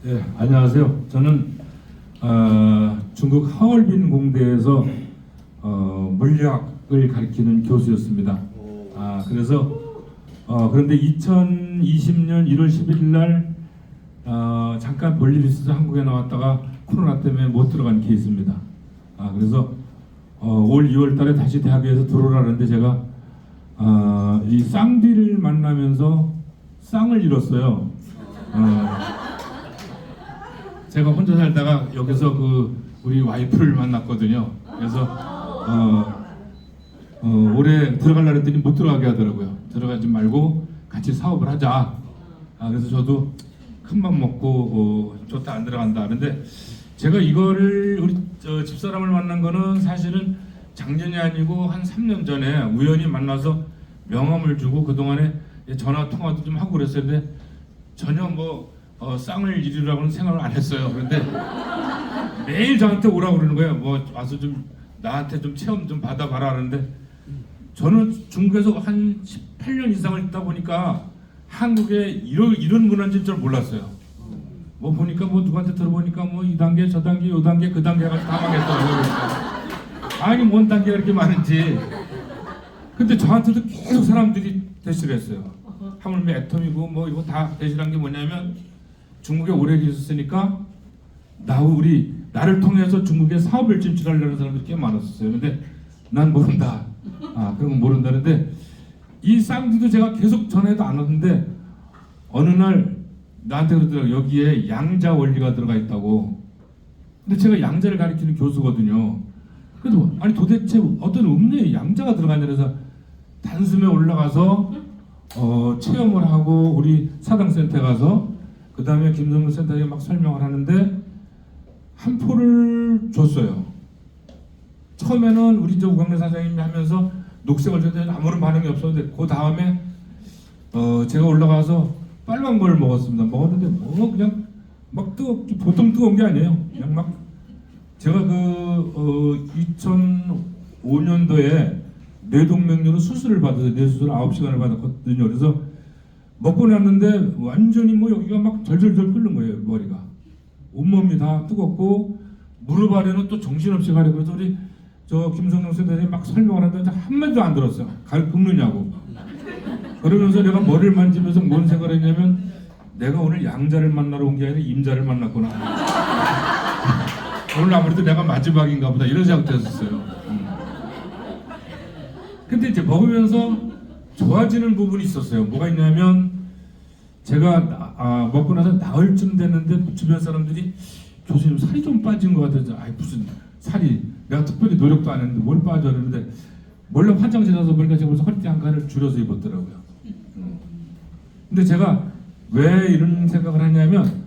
네, 안녕하세요. 저는 중국 하얼빈 공대에서 물리학을 가르치는 교수였습니다. 그래서 그런데 2020년 1월 11일 날 잠깐 볼일 있어서 한국에 나왔다가 코로나 때문에 못 들어간 케이스입니다. 그래서 올 2월 달에 다시 대학에서 들어오라는데 제가 이 쌍디를 만나면서 쌍을 잃었어요. 제가 혼자 살다가 여기서 우리 와이프를 만났거든요. 그래서 올해 들어가려 했더니 못 들어가게 하더라고요. 들어가지 말고 같이 사업을 하자. 그래서 저도 큰맘 먹고 좋다 안 들어간다. 그런데 제가 이거를 우리 집사람을 만난 거는 사실은 작년이 아니고 한 3년 전에 우연히 만나서 명함을 주고 그동안에 전화 통화도 좀 하고 그랬어요. 근데 전혀 쌍을 이루라고는 생각을 안 했어요. 그런데 매일 저한테 오라고 그러는 거예요. 와서 좀 나한테 좀 체험 좀 받아봐라 하는데 저는 중국에서 한 18년 이상을 있다 보니까 한국에 이런 문화인지 줄 몰랐어요. 보니까 누구한테 들어보니까 2단계, 저 단계, 요 단계, 그 단계 가지고 다 망했더라고요. 아니 뭔 단계가 이렇게 많은지. 근데 저한테도 계속 사람들이 대시를 했어요. 하물며 애텀이고 이거 다 대시한 게 뭐냐면 중국에 오래 계셨으니까 나를 통해서 중국에 사업을 진출하려는 사람들이 꽤 많았었어요. 근데 난 모른다. 그런 건 모른다는데 이 쌍디도 제가 계속 전화해도 안 오는데 어느 날 나한테 그러더라고요. 여기에 양자 원리가 들어가 있다고. 근데 제가 양자를 가르치는 교수거든요. 그래도 아니 도대체 어떤 음료에 양자가 들어가냐 그래서 단숨에 올라가서 체험을 하고 우리 사당센터에 가서 그 다음에 김성근 센터에 막 설명을 하는데 한 포를 줬어요. 처음에는 우리 우광래 사장님이 하면서 녹색을 줬더니 아무런 반응이 없었는데 그 다음에 제가 올라가서 빨간 걸 먹었습니다. 먹었는데 그냥 막 보통 뜨거운 게 아니에요. 그냥 막 제가 2005년도에 뇌동맥류로 수술을 받아서 뇌수술 9시간을 받았거든요. 그래서 먹고 났는데 완전히 여기가 막 절절절 끓는 거예요. 머리가 온몸이 다 뜨겁고 무릎 아래는 또 정신없이 가려. 그래서 우리 김성룡 선생님이 막 설명을 하는데 한마디도 안 들었어요. 긁느냐고. 그러면서 내가 머리를 만지면서 뭔 생각을 했냐면 내가 오늘 양자를 만나러 온 게 아니라 임자를 만났구나. 오늘 아무래도 내가 마지막인가 보다 이런 생각도 했었어요. 근데 이제 먹으면서 좋아지는 부분이 있었어요. 뭐가 있냐면 제가 먹고 나서 나흘 쯤 됐는데 주변 사람들이 교수님 살이 좀 빠진 것 같아서 무슨 살이 내가 특별히 노력도 안 했는데 뭘 빠져 그러는데 몰래 화장실 가서 보니까 제가 벌써 허리띠 한 칸을 줄여서 입었더라고요. 근데 제가 왜 이런 생각을 하냐면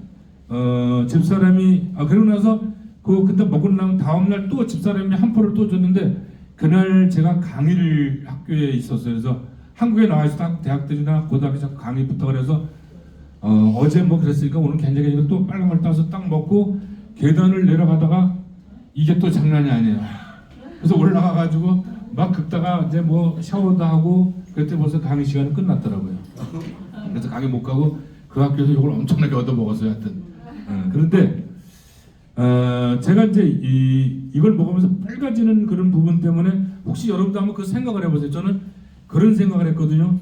집사람이 그러고 나서 그때 먹고 나면 다음날 또 집사람이 한 포를 또 줬는데 그날 제가 강의를 학교에 있었어요. 그래서 한국에 나와 있어 대학들이나 고등학교 강의부터 그래서 어제 그랬으니까 오늘 굉장히 또 빨간 걸 따서 딱 먹고 계단을 내려가다가 이게 또 장난이 아니에요. 그래서 올라가가지고 막 긁다가 이제 샤워도 하고 그때 벌써 강의 시간이 끝났더라고요. 그래서 강의 못 가고 그 학교에서 이걸 엄청나게 얻어 먹었어요. 하여튼 그런데 제가 이제 이걸 먹으면서 빨개지는 그런 부분 때문에 혹시 여러분도 한번 그 생각을 해보세요. 저는 그런 생각을 했거든요.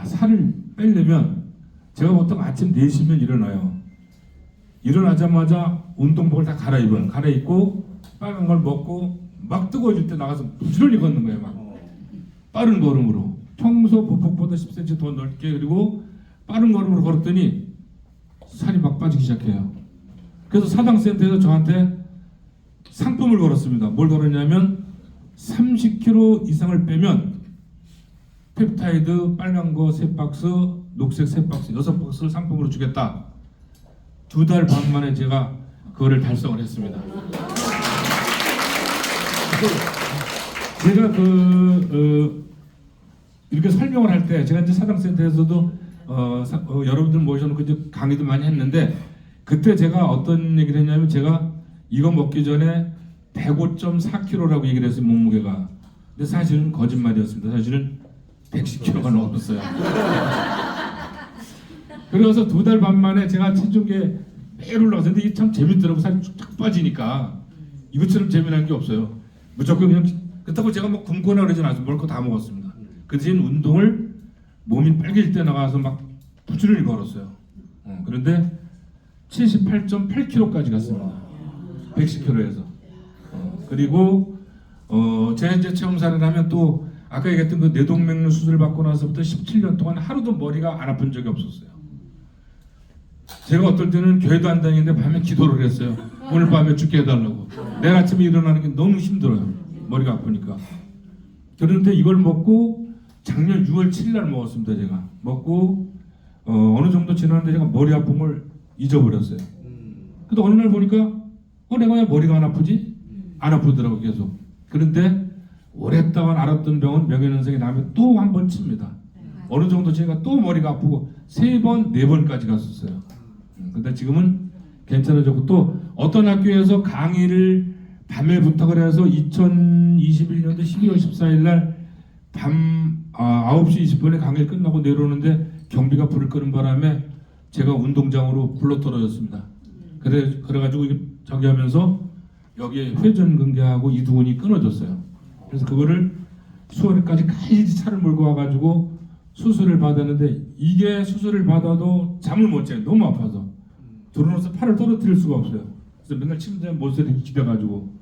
살을 빼려면 제가 보통 아침 4시면 일어나요. 일어나자마자 운동복을 다 갈아입고 빨간 걸 먹고 막 뜨거워질 때 나가서 부지런히 걷는 거예요. 막 빠른 걸음으로 평소 보폭보다 10cm 더 넓게 그리고 빠른 걸음으로 걸었더니 살이 막 빠지기 시작해요. 그래서 사당센터에서 저한테 상품을 걸었습니다. 뭘 걸었냐면 30kg 이상을 빼면 펩타이드 빨간 거 3박스, 녹색 3박스, 6박스를 상품으로 주겠다. 2달 반 만에 제가 그거를 달성을 했습니다. 제가 이렇게 설명을 할 때 제가 이제 사당센터에서도 여러분들 모셔놓고 이제 강의도 많이 했는데 그때 제가 어떤 얘기를 했냐면 제가 이거 먹기 전에 105.4kg라고 얘기를 했어요. 몸무게가. 근데 사실은 거짓말이었습니다. 사실은 110kg가 넘었어요. 그래서 2달 반 만에 제가 체중계 매일 올라가는데 이게 참 재밌더라고. 살이 쫙 빠지니까 이것처럼 재미난 게 없어요. 무조건 그냥 그렇다고 제가 뭐 굶거나 그러진 않아요. 먹을 거 다 먹었습니다. 그 대신 운동을 몸이 빨개질 때 나가서 막 부지런히 걸었어요. 그런데 78.8kg까지 갔습니다. 110kg에서. 그리고 제가 이제 체험사를 하면 또 아까 얘기했던 그 뇌동맥류 수술 받고 나서부터 17년 동안 하루도 머리가 안 아픈 적이 없었어요. 제가 어떨 때는 교회도 안 다니는데 밤에 기도를 했어요. 오늘 밤에 죽게 해달라고. 내일 아침에 일어나는 게 너무 힘들어요. 머리가 아프니까. 그런데 이걸 먹고 작년 6월 7일 날 먹었습니다. 제가 먹고 어느 정도 지났는데 제가 머리 아픈 걸 잊어버렸어요. 근데 어느 날 보니까 내가 왜 머리가 안 아프지? 안 아프더라고 계속. 그런데 오랫동안 앓았던 병은 명예현상에 나면 또 한 번 칩니다. 어느 정도 제가 또 머리가 아프고 3번, 4번까지 갔었어요. 근데 지금은 괜찮아졌고 또 어떤 학교에서 강의를 밤에 부탁을 해서 2021년도 12월 14일 날 밤 9시 20분에 강의를 끝나고 내려오는데 경비가 불을 끄는 바람에 제가 운동장으로 굴러 떨어졌습니다. 그래가지고 저기 하면서 여기에 회전근개하고 이두근이 끊어졌어요. 그래서 그거를 수원에까지 가야지 차를 몰고 와가지고 수술을 받았는데 이게 수술을 받아도 잠을 못 자요. 너무 아파서. 들어놓아서 팔을 떨어뜨릴 수가 없어요. 그래서 맨날 침대에 못을 기대가지고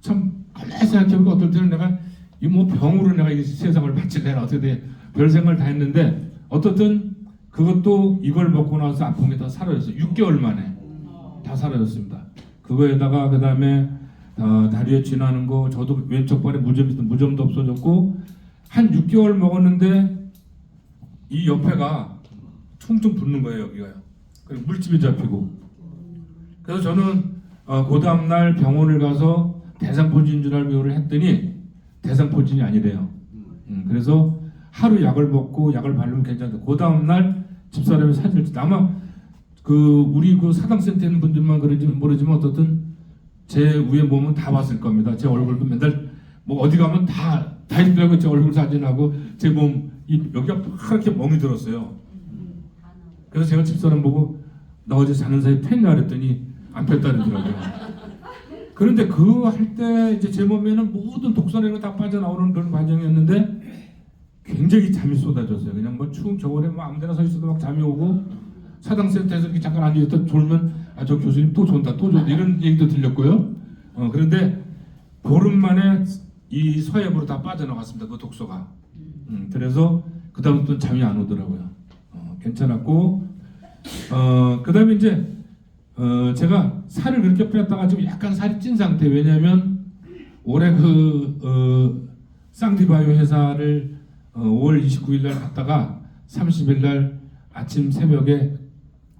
참 가만히 생각해보니까 어떨 때는 내가 이 뭐 병으로 내가 이 세상을 바칠래나 어떻게 돼 별 생각을 다 했는데 어떻든 그것도 이걸 먹고 나서 아픈 게 다 사라졌어요. 6개월 만에 다 사라졌습니다. 그거에다가 그 다음에 다리에 쥐나는 거 저도 왼쪽 발에 무좀도 없어졌고 한 6개월 먹었는데 이 옆에가 퉁퉁 붓는 거예요. 여기가요. 그리고 물집이 잡히고 그래서 저는 그 다음날 병원을 가서 대상포진인 줄 알고 이거를 했더니 대상포진이 아니래요. 그래서 하루 약을 먹고 약을 바르면 괜찮다. 그 다음날 집사람이 사진을 아마 우리 사당센터에 있는 분들만 모르지만 어떻든 제 위에 몸은 다 봤을 겁니다. 제 얼굴도 맨날 뭐 어디 가면 다 있더라고요. 제 얼굴 사진하고 제 몸 여기가 파랗게 멍이 들었어요. 그래서 제가 집사람 보고 나 어제 자는 사이에 폈냐 그랬더니 안 폈다 그러더라고요. 그런데 그거 할 때 이제 제 몸에는 모든 독소나 다 빠져나오는 그런 과정이었는데 굉장히 잠이 쏟아졌어요. 그냥 뭐 추운 겨울에 뭐 아무데나 서 있어도 막 잠이 오고 사당센터에서 이렇게 잠깐 앉아있다 졸면 저 교수님 또 존다 이런 얘기도 들렸고요. 그런데 보름 만에 이 서해부로 다 빠져나갔습니다. 그 독소가. 그래서 그 다음부터는 잠이 안 오더라고요. 괜찮았고 그 다음에 이제 제가 살을 그렇게 뺐다가 지금 약간 살이 찐 상태. 왜냐하면 올해 쌍디바이오 회사를 5월 29일 날 갔다가 30일 날 아침 새벽에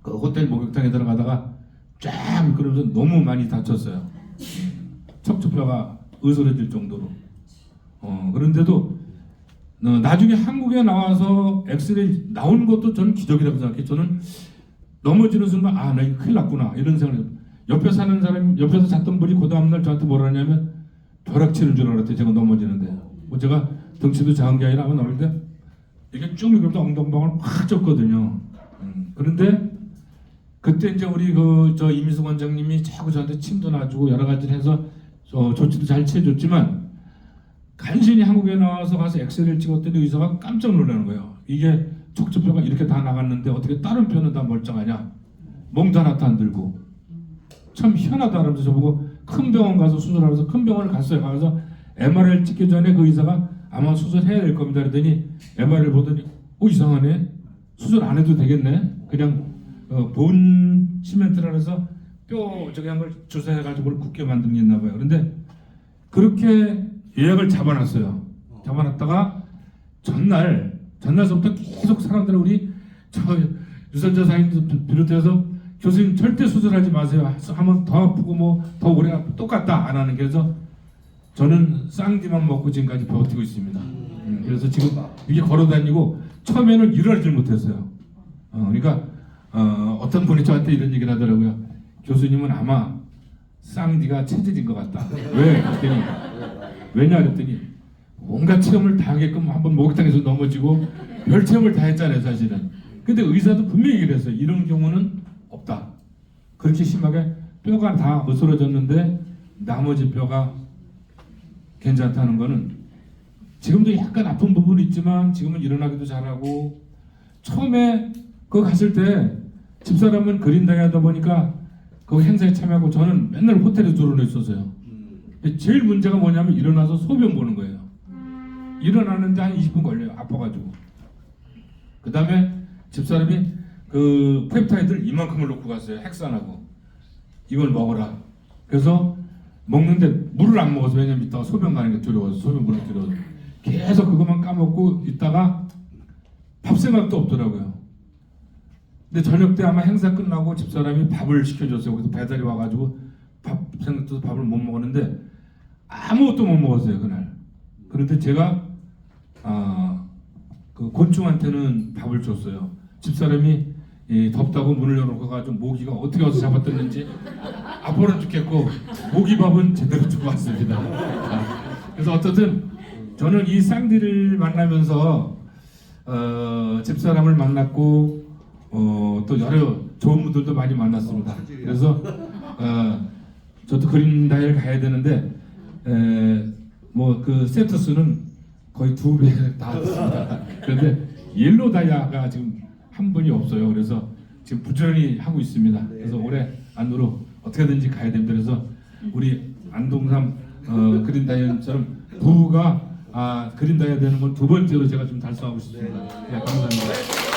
그 호텔 목욕탕에 들어가다가 쫙 그러면서 너무 많이 다쳤어요. 척추뼈가 으스러질 정도로. 그런데도 나중에 한국에 나와서 엑스레이 나온 것도 저는 기적이라고 생각해요. 저는 넘어지는 순간 나 이거 큰일 났구나 이런 생각을 해요. 옆에 사는 사람 옆에서 잤던 분이 그 다음날 저한테 뭐라 하냐면 벼락치는 줄 알았대요. 제가 넘어지는데 뭐 제가 덩치도 작은 게 아니라 아마 넘을 때 이게 쭉 미끄러져 엉덩방을 확 쪘거든요. 그런데 그때 이제 우리 저 이민수 원장님이 자꾸 저한테 침도 놔주고 여러 가지를 해서 조치도 잘 취해줬지만 간신히 한국에 나와서 가서 엑스레이를 찍었더니 의사가 깜짝 놀라는 거예요. 이게 척추뼈가 이렇게 다 나갔는데 어떻게 다른 편은 다 멀쩡하냐? 멍도 하나도 안 들고 참 희한하다 하면서 저보고 큰 병원 가서 수술하면서 큰 병원을 갔어요. 가서 MRI를 찍기 전에 그 의사가 아마 수술해야 될 겁니다. 그랬더니 MRI를 보더니 이상하네. 수술 안 해도 되겠네. 그냥 본 시멘트라 해서 뼈 저기 한 걸 조사해가지고 그걸 굳게 만든 게 있나 봐요. 그런데 그렇게 예약을 잡아놨어요. 잡아놨다가 전날서부터 계속 사람들은 우리 유선자 사인도 비롯해서 교수님 절대 수술하지 마세요. 하면 더 아프고 뭐 더 오래 아프고 똑같다 안 하는 게 그래서 저는 쌍디만 먹고 지금까지 버티고 있습니다. 그래서 지금 이게 걸어다니고 처음에는 일어나질 못했어요. 그러니까 어떤 분이 저한테 이런 얘기를 하더라고요. 교수님은 아마 쌍디가 체질인 것 같다. 왜? 그랬더니 왜냐 그랬더니 온갖 체험을 다 하게끔 한번 목욕탕에서 넘어지고 별 체험을 다 했잖아요 사실은. 근데 의사도 분명히 얘기를 했어요. 이런 경우는 없다. 그렇게 심하게 뼈가 다 으스러졌는데 나머지 뼈가 괜찮다는 거는 지금도 약간 아픈 부분이 있지만 지금은 일어나기도 잘하고 처음에 그 갔을 때 집사람은 그린다이 하다 보니까 그 행사에 참여하고 저는 맨날 호텔에 들어놓여 있었어요. 제일 문제가 뭐냐면 일어나서 소변 보는 거예요. 일어나는데 한 20분 걸려요. 아파가지고. 그 다음에 집사람이 그 펩타이드를 이만큼을 놓고 갔어요. 핵산하고 이걸 먹어라. 그래서 먹는데 물을 안 먹어서 왜냐면 이따가 소변 가는 게 두려워서 소변 물을 두려워서 계속 그것만 까먹고 있다가 밥 생각도 없더라고요. 근데 저녁 때 아마 행사 끝나고 집사람이 밥을 시켜줬어요. 그래서 배달이 와가지고 밥 생각도 밥을 못 먹었는데 아무것도 못 먹었어요 그날. 그런데 제가 그 곤충한테는 밥을 줬어요. 집사람이 덥다고 문을 열어놓고 가지고 모기가 어떻게 와서 잡아뜯는지 아파는 죽겠고 모기밥은 제대로 주고 왔습니다. 그래서 어쨌든 저는 이 쌍디를 만나면서 집사람을 만났고 또 여러 좋은 분들도 많이 만났습니다. 그래서 저도 그린다이를 가야 되는데 뭐 그 세트 수는 거의 2배 다 됐습니다. 그런데 옐로 다이아가 지금 한 분이 없어요. 그래서 지금 부지런히 하고 있습니다. 그래서 올해 안으로 어떻게든지 가야 됩니다. 그래서 우리 안동삼 그린다이언처럼 부가 그린다이아 되는 건 두 번째로 제가 좀 달성하고 싶습니다. 네, 감사합니다.